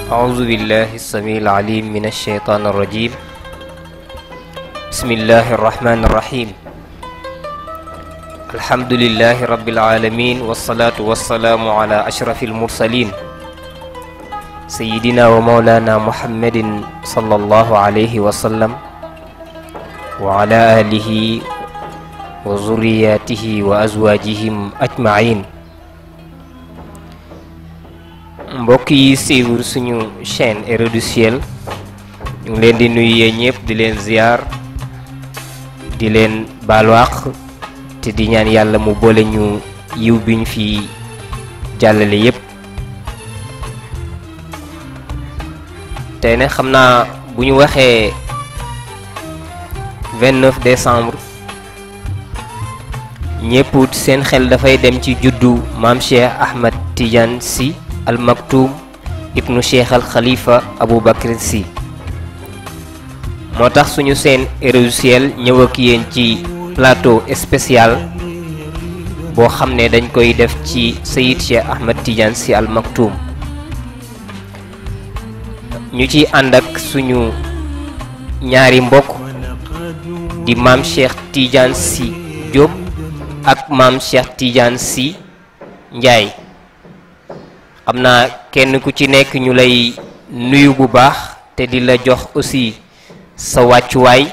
أعوذ بالله السميع العليم من الشيطان الرجيم. بسم الله الرحمن الرحيم. الحمد لله رب العالمين والصلاة والسلام على أشرف المرسلين سيدنا ومولانا محمد صلى الله عليه وسلم وعلى آله وذرياته وأزواجهم أجمعين. mbokk yi suivre suñu chaîne Héros du Ciel ñu ngi leen di nuyu yéen ñëpp di leen ziar di leen baalu àq te di ñaan yàlla mu boole ñu yiw biñ fi jàllale yépp. tey nag xam naa bu ñu waxee 29 décembre ñëpp seen xel dafay dem ci juddu maam Cheikh Ahmed Tidiane Sy Al Maktoum ibnu Cheikh al Khalifa Abou Bakr Sy. moo tax suñu seen Héros du Ciel ñëw ak yéen ci plateau spécial boo xam ne dañ koy def ci Seyid Cheikh Ahmed Tidiane Sy Al Maktoum. ñu ci ànd ak suñu ñaari mbokk di maam Cheikh Tidiane Sy Diop ak maam Cheikh Tidiane Sy Ndiaye. xam naa kenn ku ci nekk ñu lay nuyu bu baax te di la jox aussi sa wàccuwaay.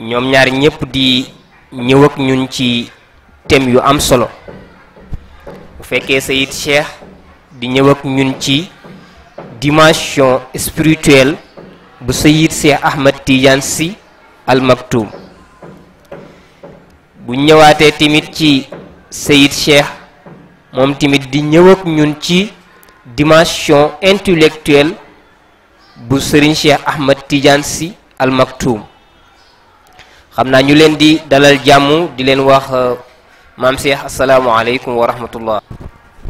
ñoom ñaar ñëpp di ñëw ak ñun ci thème yu am solo. bu fekkee Seyid Cheikh di ñëw ak ñun ci dimension spirituelle bu Seyid Cheikh Ahmed Tidiane Sy Al Maktoum. bu ñëwaatee tamit ci Seyid Cheikh moom tamit di ñëw ak ñun ci dimension intellectuelle bu Serigne Cheikh Ahmed Tidiane Sy Al Maktoum. xam naa ñu leen di dalal jàmm di leen wax maam Cheikh asalaamualeykum wa rahmatullah.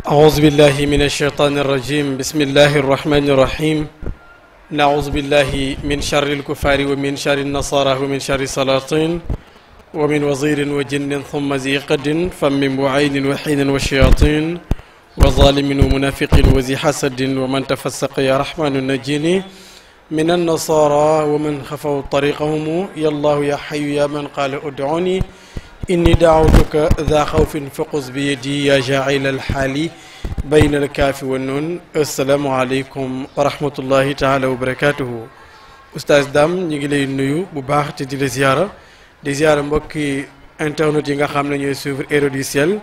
أعوذ بالله من الشيطان الرجيم بسم الله الرحمن الرحيم نعوذ بالله من شر الكفار ومن شر النصارى ومن شر السلاطين ومن وزير وجن ثم ذي قد فم وعين وحين وشياطين وظالم ومنافق وذي حسد ومن تفسق يا رحمن النجيني من النصارى ومن خفوا طريقهم يا الله يا حي يا من قال ادعوني إني دعوتك ذا خوف فقص بيدي يا جاعل الحال بين الكاف والنون. السلام عليكم ورحمة الله تعالى وبركاته. أستاذ دام نيجي لي نيو bu baax te di la ziara mbokki internet yi nga xam ne ñooy suivre Héros du Ciel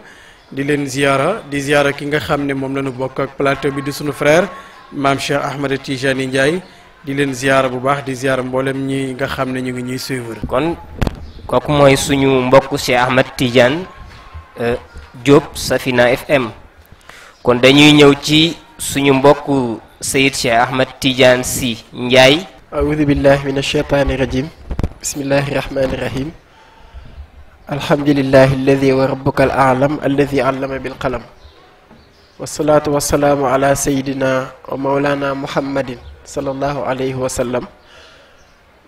di leen ziara ki nga xam ne moom la ñu bokk ak plateau bi di sunu frère maam Cheikh Ahmed Tidiane Ndiaye di leen ziara bu baax di ziara mboolem ñi nga xam ne ñu ngi ñuy suivre. kon kooku mooy suñu mbokk Cheikh Ahmed Tidiane Diop Safina FM. kon dañuy ñëw ci suñu mbokk Seyid Cheikh Ahmed Tidiane Sy Ndiaye. أعوذ بالله من الشيطان الرجيم بسم الله الرحمن الرحيم الحمد لله الذي وربك الأعلم الذي علم بالقلم والصلاة والسلام على سيدنا ومولانا محمد صلى الله عليه وسلم.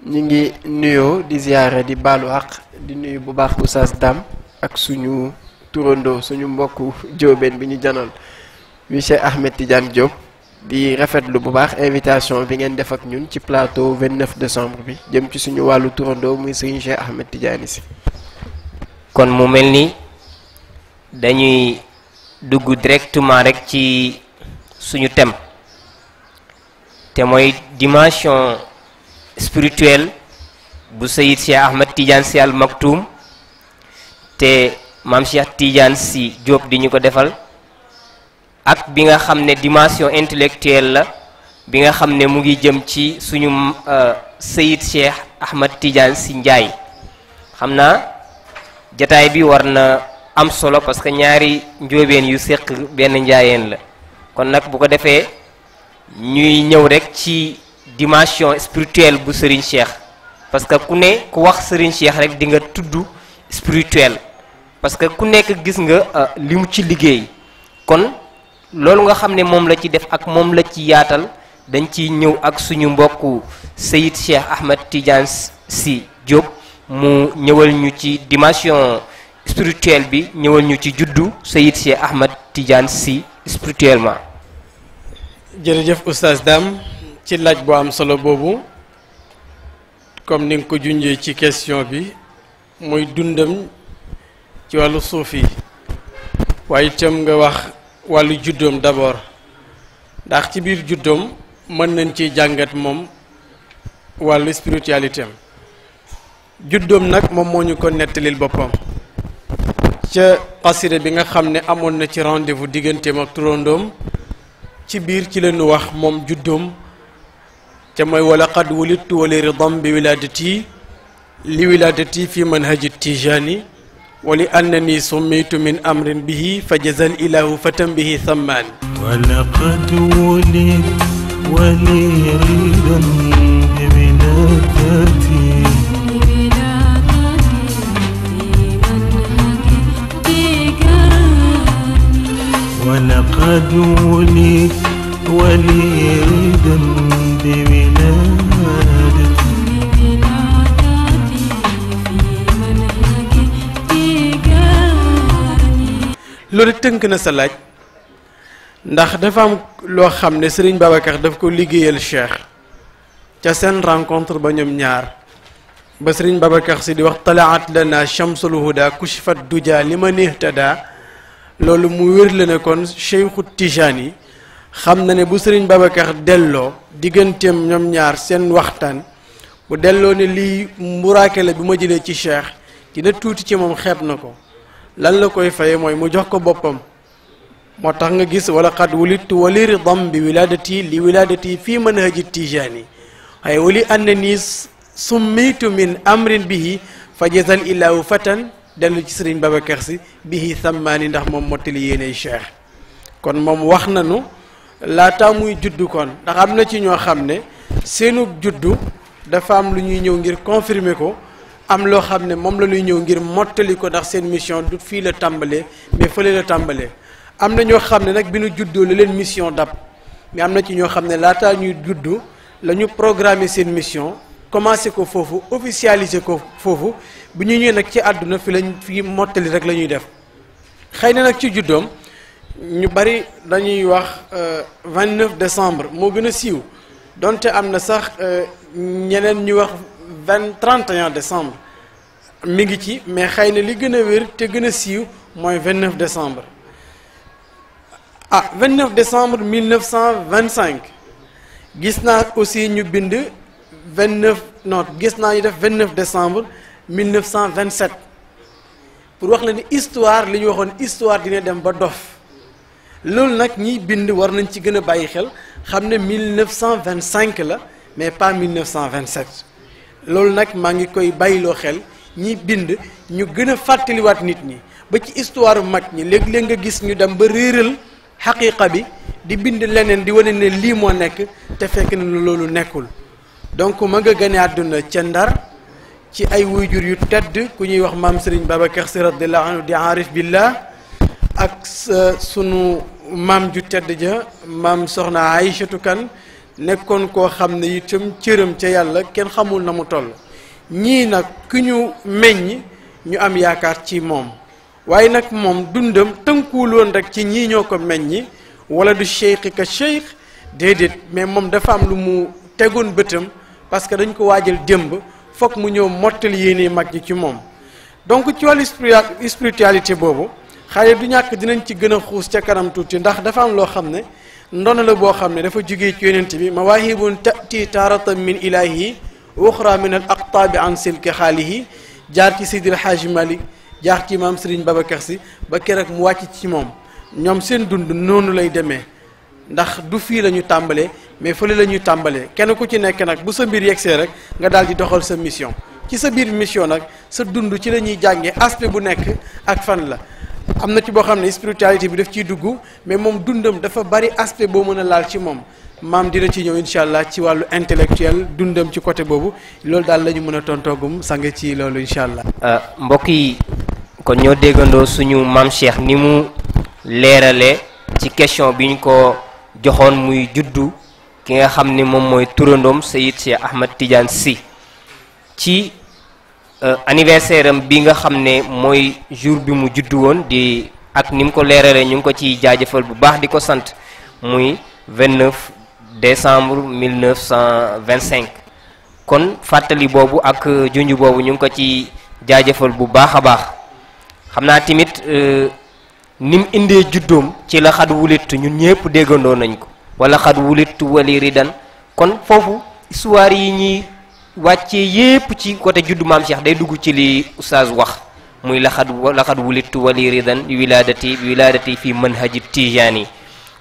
نيجي نيو دي زيارة دي بالو حق دي نيو بو باخ Oustaz Dame ak suñu turando suñu mbokku jóobeen bi ñu janal wi Cheikh Ahmed Tidiane Diop di rafetlu bu baax invitation bi ngeen def ak ñun ci plateau 29 décembre bi jëm ci suñu wàllu turandoo muy Serigne Cheikh Ahmed Tidiane Sy. kon mu mel ni dañuy dugg directement rek ci suñu thème te mooy dimension spirituelle bu Seyid Cheikh Ahmed Tidiane Sy Al Maktoum te maam Cheikh Tidiane Sy Diop di ñu ko defal. ak bi nga xam ne dimension intellectuelle la bi nga xam ne mu ngi jëm ci suñu Seyid Cheikh Ahmed Tidiane Sy Ndiaye. xam naa jataay bi war na am solo parce que ñaari njóobeen yu séq benn njaayeen la. kon nag bu ko defee ñuy ñëw rek ci dimension spirituelle bu Serigne Cheikh parce que ku ne ku wax Serigne Cheikh rek di nga tudd spirituel parce que ku nekk gis nga li mu ci liggéey. kon loolu nga xam ne moom la ci def ak moom la ci yaatal dañ ciy ñëw ak suñu mbokku Seyid Cheikh Ahmed Tidiane Sy Diop mu ñëwal ñu ci dimension spirituelle bi ñëwal ñu ci juddu Seyid Cheikh Ahmed Tidiane Sy spirituellement. jërëjëf oustaz Dame ci laaj bu am solo boobu comme ni nga ko junjee ci question bi muy dundam ci wàllu suuf yi waaye itam nga wax wàllu juddoom d'abord ndax ci biir juddoom mën nañ ci jàngat moom wàllu spiritualité am juddoom nag moom moo ñu ko nettalil boppam ca xasida bi nga xam ne amoon na ci rendez-vous digganteem ak turandoom ci biir ci lañu wax moom juddoom ca mooy wala qad wulidtu wali ridam bi wiladati li wiladati fi manhaji tijani wa li annani summitu min amrin bihi fa jazal ilahu fatan bihi thamman wala qad wulidtu wali ridam bi wiladati ولقد ولدت وليدا بولادتي loolu tënk na sa laaj ndax dafa am loo xam ne Serigne Babacar daf ko liggéeyal Cheikh ca seen rencontre ba ñoom ñaar ba Serigne Babacar si di wax talaat lana shamsul huda kushifat duja liman ihtada loolu mu wér la ne kon Cheikhu Tijani xam na ne bu Serigne Babacar delloo digganteem ñoom ñaar seen waxtaan bu delloo ne lii mburaake la bi ma jëlee ci Cheikh dina tuuti ci moom xeeb na ko lan la koy faye mooy mu jox ko boppam moo tax nga gis wala qad wulidtu wali ridam bi wiladati li wiladati fii manhaji Tijani waaye wali annani summitu min amrin bihi fa jazal ilahu fatan dellu ci Serigne Babacar si bihi thammaani ndax moom mottali yéenay Cheikh kon moom wax nañu laataa muy juddu kon ndax am na ci ñoo xam ne seenu juddu dafa am lu ñuy ñëw ngir confirmer ko am loo xam ne moom la ñuy ñëw ngir mottali ko ndax seen mission du fii la tàmbalee mais fële la tàmbalee am na ñoo xam ne nag bi ñu juddoo la leen mission dab mais am na ci ñoo xam ne laataa ñuy juddu la ñu programmer seen mission commencé ko foofu officialiser ko foofu bu ñu ñëwee nag ci àdduna fi lañ fi mottali rek la ñuy def xëy na nag ci juddoom ñu bari dañuy wax 29 décembre moo gën a siiw donte am na sax ñeneen ñu wax 31 décembre mi ngi ci mais xëy na li gën a wér te gën a siiw mooy 29 décembre 29 décembre 1925 gis naa aussi ñu bind 29 non gis naa ñu def 29 décembre 1927 pour wax la ni histoire li ñu waxoon histoire dina dem ba dof loolu nag ñiy bind war nañ ci gën a bàyyi xel xam ne 1925 la mais pas 1927 loolu nag maa ngi koy bàyyiloo xel ñiy bind ñu gën a fàttaliwaat nit ñi ba ci histoire mag ñi léeg-léeg nga gis ñu dem ba réeral xaqiiqa bi di bind leneen di wane ne lii moo nekk te fekk na loolu nekkul donc ma nga gane àdduna ca Ndar ci ay wuyjur yu tedd ku ñuy wax maam Serigne Babacar Sy radiyallahu anhu di aarif billah ak sunu maam ju tedd ja maam soxna Aïchatou Kane nekkoon koo xam ne itam cëram ca yàlla kenn xamul na mu toll ñii nag ku ñu meññ ñu am yaakaar ci moom waaye nag moom dundam tënkuwul woon rek ci ñii ñoo ko meññi wala du cheikh ka cheikh déedéet mais moom dafa am lu mu tegoon bëtam parce que dañ ko waajal démb foog mu ñëw mottali yéene mag ñi ci moom donc ci wàllu spiritualité boobu xale du ñàkk dinañ ci gën a xuus ca kanam tuuti ndax dafa am loo xam ne ndono la boo xam ne dafa jógee ci yonent bi mawaahibun tati taaratan min ilahi uxra min al aqtaabi an silki xaalihi jaar ci Seydil Haaji Malik jaar ci maam Serigne Babacar Sy ba keroog mu wàcc ci moom ñoom seen dund noonu lay demee ndax du fii la ñu tàmbalee mais fële la ñuy tàmbalee kenn ku ci nekk nag bu sa mbir yegsee rek nga daal di doxal sa mission ci sa biir mission nag sa dund ci la ñuy jàngee aspect bu nekk ak fan la am na ci boo xam ne spiritualité bi daf ciy dugg mais moom dundam dafa bari aspect boo mën a laal ci moom maam dina ci ñëw incha allah ci wàllu intellectuel dundam ci côté boobu loolu daal la ñu mën a tontoogum sang ci loolu incha allah. mbokk yi kon ñoo déggandoo suñu maam Cheikh ni mu leerale ci question bi ñu ko joxoon muy juddu ki nga xam ni moom mooy turandoom Seyid Cheikh Ahmed Tidiane Sy ci anniversaire am bi nga xam ne mooy jour bi mu juddu woon di ak ni mu ko leerale ñu ngi ko ciy jaajëfal bu baax di ko sant muy 29 décembre 1925 kon fàttali boobu ak junj boobu ñu ngi ko ci jaajëfal bu baax a baax xam naa tamit ni mu indee juddoom ci la xad wulitu ñun ñëpp déggandoo nañ ko wala xad wulitu wali ridan kon foofu histoire yi ñuy wàccee yépp ci côté juddu maam Cheikh day dugg ci li oustaz wax muy la xad wulitu wali ridan wiladati fi manhaji tijani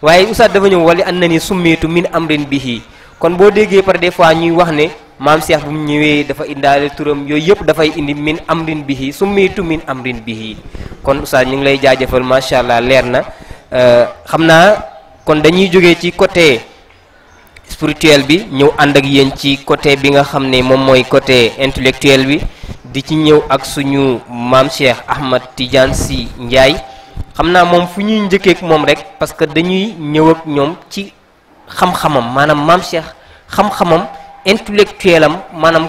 waaye oustaz dafa ñëw wali an na ni summitu min amrin bihi kon boo déggee par des fois ñuy wax ne maam Cheikh bu mu ñëwee dafa indaale turam yooyu yëpp dafay indi min amrin bihi summitu min amrin bihi kon oustaz ñu ngi lay jaajëfal macha allah leer na xam naa kon dañuy jógee ci côté spirituel bi ñëw ànd ak yéen ci côté bi nga xam ne moom mooy côté intellectuel bi di ci ñëw ak suñu maam Cheikh Ahmad Tidiane Sy Ndiaye xam naa moom fu ñuy njëkkee ak moom rek parce que dañuy ñëw ak ñoom ci xam-xamam maanaam maam Cheikh xam-xamam intellectuel am maanaam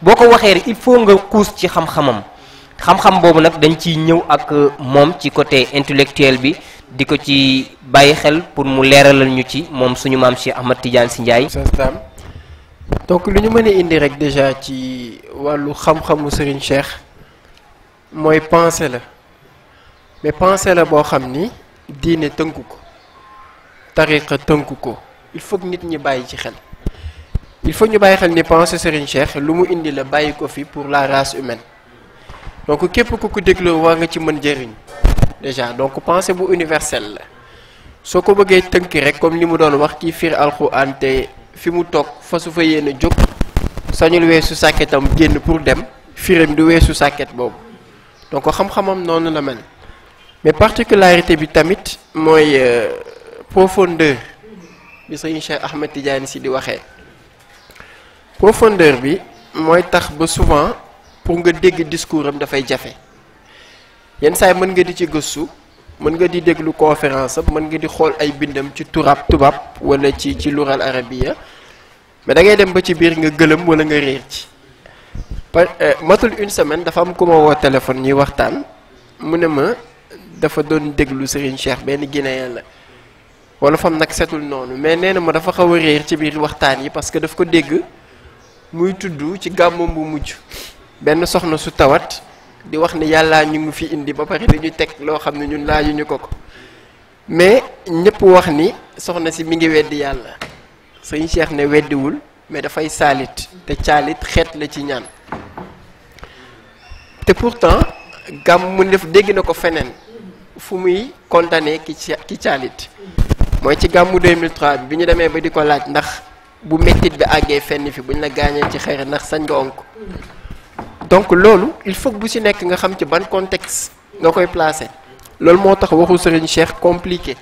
boo ko waxee rek il faut nga xuus ci xam-xamam xam-xam boobu nag dañ ciy ñëw ak moom ci côté intellectuel bi di ko ci bàyyi xel pour mu leeralal ñu ci moom suñu maam Cheikh Ahmad Tidiane Sy Ndiaye. donc lu ñu mën a indi rek déjà ci wàllu xam-xamu Serigne Cheikh mooy pensée la mais pensée la boo xam ni diine tënku ko tariqa tënku ko il faut que nit ñi bàyyi ci xel. il faut ñu bàyyi xel ni pensée Serigne Cheikh lu mu indi la bàyyi ko fi pour la race humaine donc képp ku ko dégloo war nga ci mën jëriñ déjà donc pensée bu universelle la soo ko bëggee tënk rek comme li mu doon wax kii fiir alxuraan te fi mu toog fa su fa yéen a jóg sañul weesu sàkketam génn pour dem firam du weesu sàkket boobu donc xam-xamam noonu la mel mais particularité bi tamit mooy profondeur bi Serigne Cheikh Ahmed Tidiane Sy di waxee profondeur bi mooy tax ba souvent pour nga dégg discours am dafay jafe yenn saa yi mën nga di ci gëstu mën nga di déglu conférence am mën nga di xool ay bindam ci tubaab wala ci lural arabiya mais da ngay dem ba ci biir nga gëlëm wala nga réer ci matul une semaine dafa am ku ma woo téléphone ñuy waxtaan mu ne ma dafa doon déglu Serigne Cheikh benn Guinéen la wala fam nag setul noonu mais nee na ma dafa xaw a réer ci biir waxtaan yi parce que daf ko dégg muy tudd ci gàmmam bu mujj benn soxna su tawat di wax ni yàllaa ñu ngi fi indi ba pare dañuy teg loo xam ne ñun laajuñu ko mais ñëpp wax ni soxna si mi ngi weddi yàlla Serigne Cheikh ne weddiwul mais dafay saalit te caalit xeet la ci ñaan te pourtant gàmm mu def dégg na ko feneen fu muy condamné ki caalit mooy ci gàmmu 2003 bi ñu demee ba di ko laaj ndax bu mettit bi àggee fenn fi buñ la gaañee ci xeer ndax sañ nga onk donc loolu il faut bu ci nekk nga xam ci ban contexte nga koy placer loolu moo tax waxu Serigne Cheikh compliqué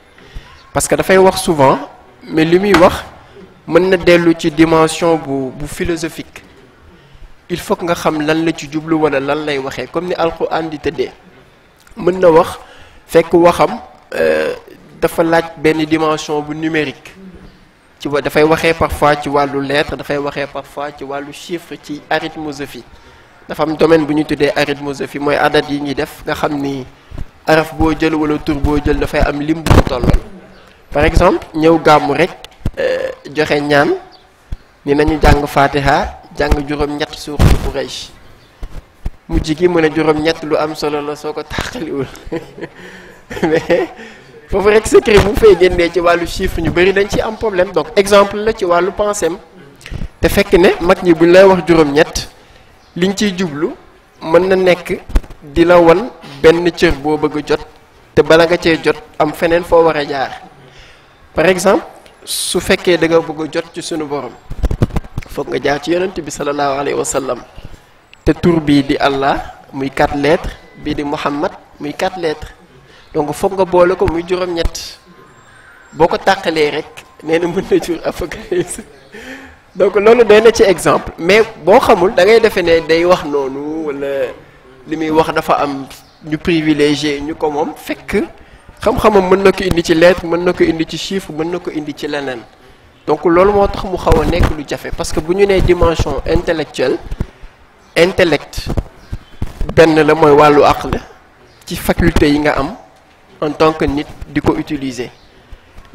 parce que dafay wax souvent mais li muy wax mën na dellu ci dimension bu philosophique il faut que nga xam lan la ci jublu wala lan lay waxee comme ni alxuraan di tëddee mën na wax fekk waxam dafa laaj benn dimension bu numérique ci dafay waxee parfois ci wàllu lettre dafay waxee parfois ci wàllu chiffre ci arithmosophie dafa am domaine bu ñu tuddee arithmosophie mooy adat yi ñuy def nga xam ni araf boo jël wala tur boo jël dafay am lim bu mu tollool par exemple ñëw gàmmu rek joxe ñaan ni nañu jàng fatiha jàng juróom-ñett suuratul Quraysh mujj gi mën a juróom-ñett lu am solo la soo ko taxaliwul mais foofu rek secret bu fay génnee ci wàllu chiffre ñu bëri dañ ci am problème donc exemple la ci wàllu penséem te fekk ne mag ñi buñ lay wax juróom-ñett liñ ciy jublu mën na nekk di la wan benn cër boo bëgg a jot te bala nga cee jot am feneen foo war a jaar par exemple su fekkee da nga bëgg a jot ci sunu borom foog nga jaar ci yonent bi sallallahu alayhi wa sallam te tur bii di Allah muy 4 lettres bii di Muhammad muy 4 lettres donc foog nga boole ko muy juróom-ñett boo ko tàqalee rek nee na mën na jur apocalypse donc loolu doy na ci exemple mais boo xamul da ngay defee ne day wax noonu wala li muy wax dafa am ñu privilégié ñu ko moom fekk xam-xamam mën na ko indi ci lettre mën na ko indi ci chiffre mën na ko indi ci leneen donc loolu moo tax mu xaw a nekk lu jafe parce que bu ñu nee dimension intellectuelle intellect benn la mooy wàllu aql ci faculté yi nga am en tant que nit di ko utiliser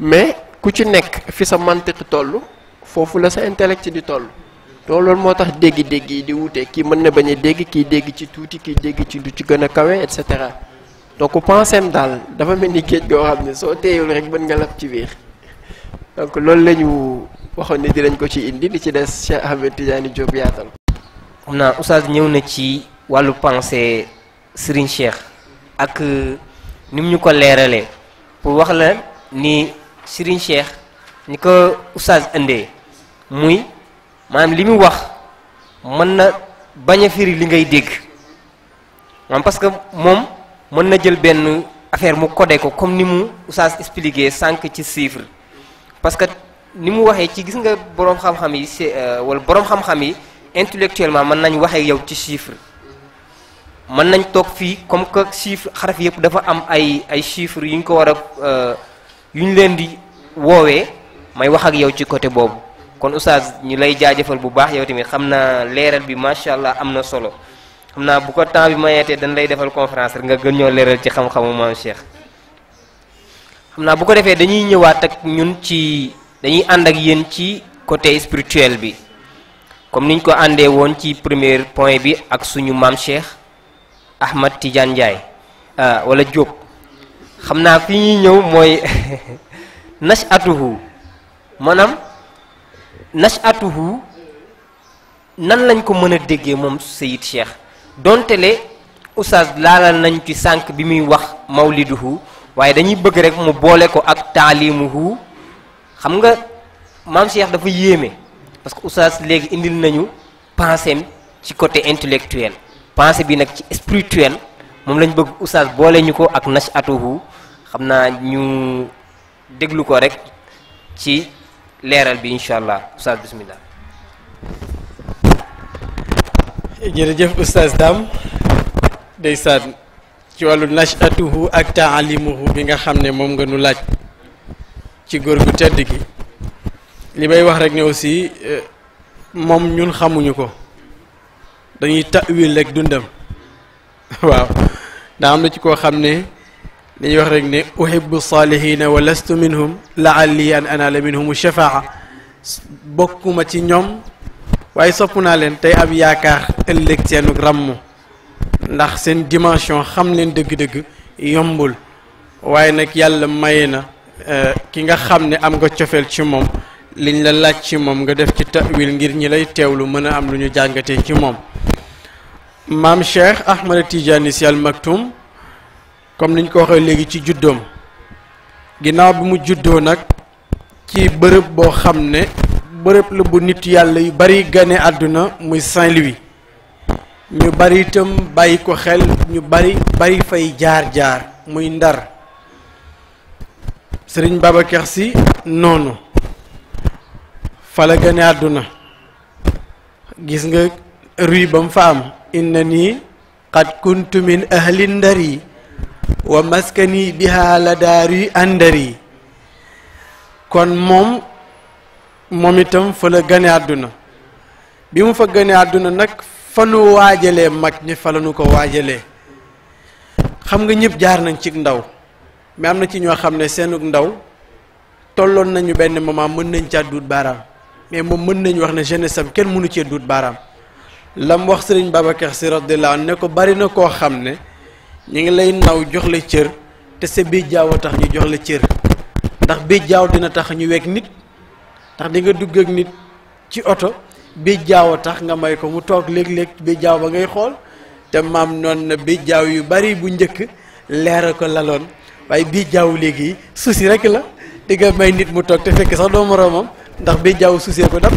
mais ku ci nekk fi sa mantiq toll foofu la sa intellect di toll donc loolu moo tax dégg-dégg yi di wute kii mën na bañ a dégg kii dégg ci tuuti kii dégg ci lu ci gën a kawe et cetera donc penseem daal dafa mel ni géej goo xam ne soo teeyul rek mën nga lab ci biir donc loolu la ñu waxoon ne dinañ ko ci indi li ci des Cheikh Ahmed Tidiane Diop yaatal. xam naa oustaz ñëw na ci wàllu pensée Serigne Cheikh ak ni mu ñu ko leeralee pour wax la ni Serigne Cheikh ni ko oustaz indee muy maanaam li mu wax mën na bañ a firi li ngay dégg maanaam parce que moom mën na jël benn affaire mu codé ko comme ni mu oustaz expliqué sànq ci chiffre parce que ni mu waxee ci gis nga boroom xam-xam yi wala boroom xam-xam yi intellectuellement mën nañ waxee yow ci chiffre mën nañ toog fii comme que chiffre xaraf yëpp dafa am ay chiffres yu ñu ko war a yu ñu leen di woowee may wax ak yow ci côté boobu kon oustaz ñu lay jaajëfal bu baax yow tamit xam naa leeral bi macha allah am na solo xam naa bu ko temps bi mayeetee dañ lay defal conférence rek nga gën ñoo leeral ci xam-xamu maam Cheikh xam naa bu ko defee dañuy ñëwaat ak ñun ci dañuy ànd ak yéen ci côté spirituel bi comme niñ ko àndee woon ci premier point bi ak suñu maam Cheikh Ahmad Tidiane Ndiaye wala Diop xam naa fi ñuy ñëw mooy nash'atuhu maanaam nash'atuhu nan lañ ko mën a déggee moom Seyid Cheikh donte le oustaz laalal nañ ci sànq bi muy wax mawliduhu waaye dañuy bëgg rek mu boole ko ak taalimuhu xam nga maam Cheikh dafa yéeme parce que oustaz léegi indil nañu pensée ci côté intellectuel pensée bi nag ci spirituel moom lañ bëgg oustaz boole ñu ko ak nash'atuhu xam naa ñu déglu ko rek ci leeral bi incha allah oustaz bismillah. jërëjëf oustaz Dame ndeysaan ci wàllu nash'atuhu ak taalimuhu bi nga xam ne moom nga nu laaj ci góor gu tedd gi li may wax rek ne aussi moom ñun xamuñu ko dañuy ta'wil rek dundam waaw daa am na ci koo xam ne dañuy wax rek ne uhibbu salihina wa lastu minhum la'alli an anala minhum shafaa bokkuma ci ñoom waaye sopp naa leen tey am yaakaar ëllëg seenu ràmm ndax seen dimension xam leen dëgg-dëgg yombul waaye nag yàlla maye na ki nga xam ne am nga cofeel ci moom liñ la laaj ci moom nga def ci ta'wil ngir ñi lay teewlu mën a am lu ñu jàngatee ci moom maam Cheikh Ahmad Tidiane Sy Al Maktoum comme niñ ko waxee léegi ci juddoom ginnaaw bi mu juddoo nag ci bërëb boo xam ne bërëb la bu nit yàlla yu bari gane àdduna muy Saint-Louis ñu bari itam bàyyi ko xel ñu bari fay jaar muy Ndar Sëriñ Babacar Sy noonu fa la gane àdduna gis nga ruy ba mu fa am inna nii qad kuntu min ahli ndari wa maskani biha la daari andari kon moom itam fa la gane àdduna bi mu fa gane àdduna nag fa nu waajalee mag ñi fa la nu ko waajalee xam nga ñëpp jaar nañ ci ndaw mais am na ci ñoo xam ne seenug ndaw tolloon nañu benn moment mën nañ caa duut baaraam mais moom mën nañu wax ne jeunesse am kenn mënu cee duut baaraam lam wax Sëriñ Babacar Sy radiyallahu anhu ne ko bari na koo xam ne ñu ngi lay naw jox la cër te sa béjjaaw a tax ñu jox la cër ndax béjjaaw dina tax ñu wekk nit ndax di nga dugg ak nit ci oto béjjaaw a tax nga may ko mu toog léeg-léeg béjjaaw ba ngay xool te maam noonu na béjjaaw yu bari bu njëkk leera ko laloon waaye béjjaaw léegi souci rek la di nga may nit mu toog te fekk sax doo moroomam ndax béjjaaw souci ko dab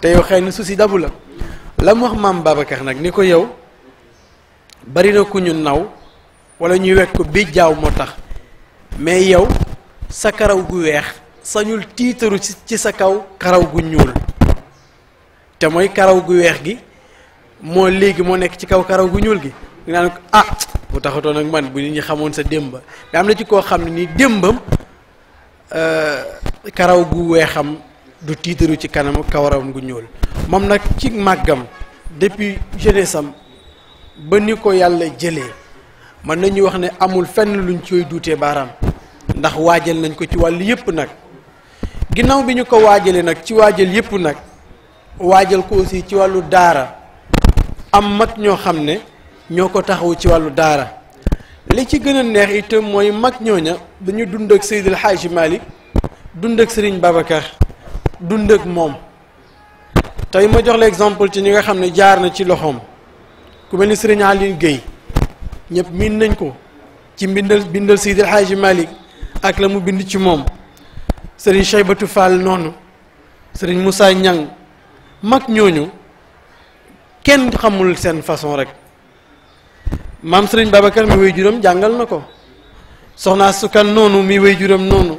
te yow xëy na souci dabu la mu wax maam Babacar nag ni ko yow bari na ku ñu naw wala ñuy wekk ko béjjaaw moo tax mais yow sa karaw gu weex sañul tiitaru ci sa kaw karaw gu ñuul te mooy karaw gu weex gi moo léegi moo nekk ci kaw karaw gu ñuul gi nga naan ko ah bu taxatoon ak man bu nit ñi xamoon sa démba mais am na ci koo xam ne nii démbam karaw gu weexam du tiitaru ci kanam kawaram gu ñuul moom nag ci màggam depuis jeunesse am ba ni ko yàlla jëlee mën nañu wax ne amul fenn luñ koy duutee baaraam ndax waajal nañ ko ci wàll yépp nag ginnaaw bi ñu ko waajalee nag ci waajal yépp nag waajal ko aussi ci wàllu daara am mag ñoo xam ne ñoo ko taxaw ci wàllu daara li ci gën a neex itam mooy mag ñooña dañu dund ak Seydil Hadji Malick dund ak Serigne Babacar dund ak moom tey ma jox la exemple ci ñi nga xam ne jaar na ci loxoom ku mel ni Serigne Aline Gueye ñëpp miin nañ ko ci bindal Seydil Hadji Malick ak la mu bind ci moom Serigne Cheybatu Fall noonu Serigne Moussa Niang mag ñooñu kenn xamul seen façon rek maam Serigne Babacar mi way juróom jàngal na ko soxna Sukan noonu mi way juróom noonu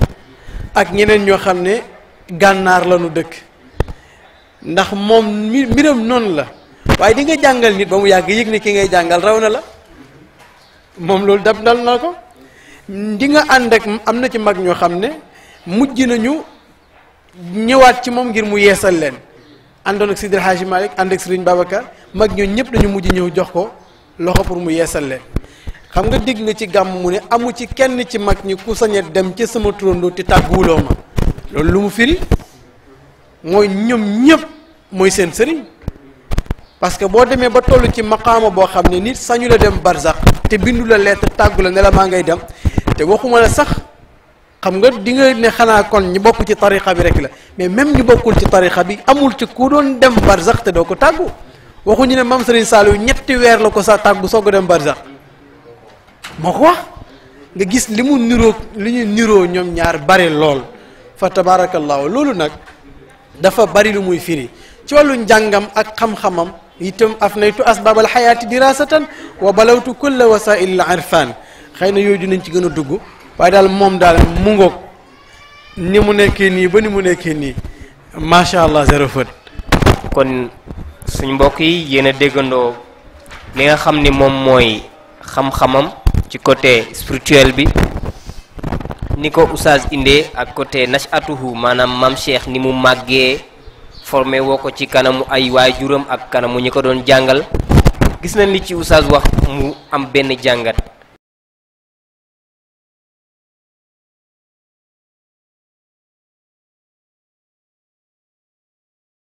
ak ñeneen ñoo xam ne gànnaar la nu dëkk ndax moom mbiram noonu la waaye di nga jàngal nit ba mu yàgg yëg ne ki ngay jàngal raw na la moom loolu dab dal na ko di nga ànd ak am na ci mag ñoo xam ne mujj nañu ñëwaat ci moom ngir mu yeesal leen àndoon ak Seydil Hadji Malick ànd ak Serigne Babacar mag ñoo ñëpp dañu mujj ñëw jox ko loxo pour mu yeesal leen xam nga dégg nga ci gàmm mu ne amu ci kenn ci mag ñi ku sañet dem ci sama turandoo te tàgguwuloo ma loolu lu mu firi mooy ñoom ñëpp mooy seen sëriñ parce que boo demee ba toll ci maqaama boo xam ne nit sañu la dem barzax te bindu la lettre tàggu la ne la maa ngay dem te waxuma la sax xam nga di nga ne xanaa kon ñu bokk ci tariqa bi rek la mais même ñu bokkul ci tariqa bi amul ci ku doon dem barzax te doo ko tàggu waxuñu ne mam Serigne Saliou ñetti weer la ko sa tàggu soog a dem barzax moo ko wax nga gis li mu niroo li ñu niroo ñoom ñaar bari lool fa tabarakallahu loolu nag dafa bari lu muy firi ci wàllu njàngam ak xam-xamam itam afnaytu asbabal xayaati dirasatan wa balawtu kulla wasail al irfan xëy na yooyu dinañ ci gën a dugg waaye daal moom daal mu ngoog ni mu nekkee nii ba ni mu nekkee nii macha allah zéro faute. kon suñ mbokk yi yéen a déggandoo li nga xam ni moom mooy xam-xamam ci côté spirituel bi ni ko oustaz indee ak côté nachatuhu maanaam mam Cheikh ni mu màggee formé woo ko ci kanamu ay waajuram ak kanamu ñi ko doon jàngal gis nañ li ci oustaz wax mu am benn jàngat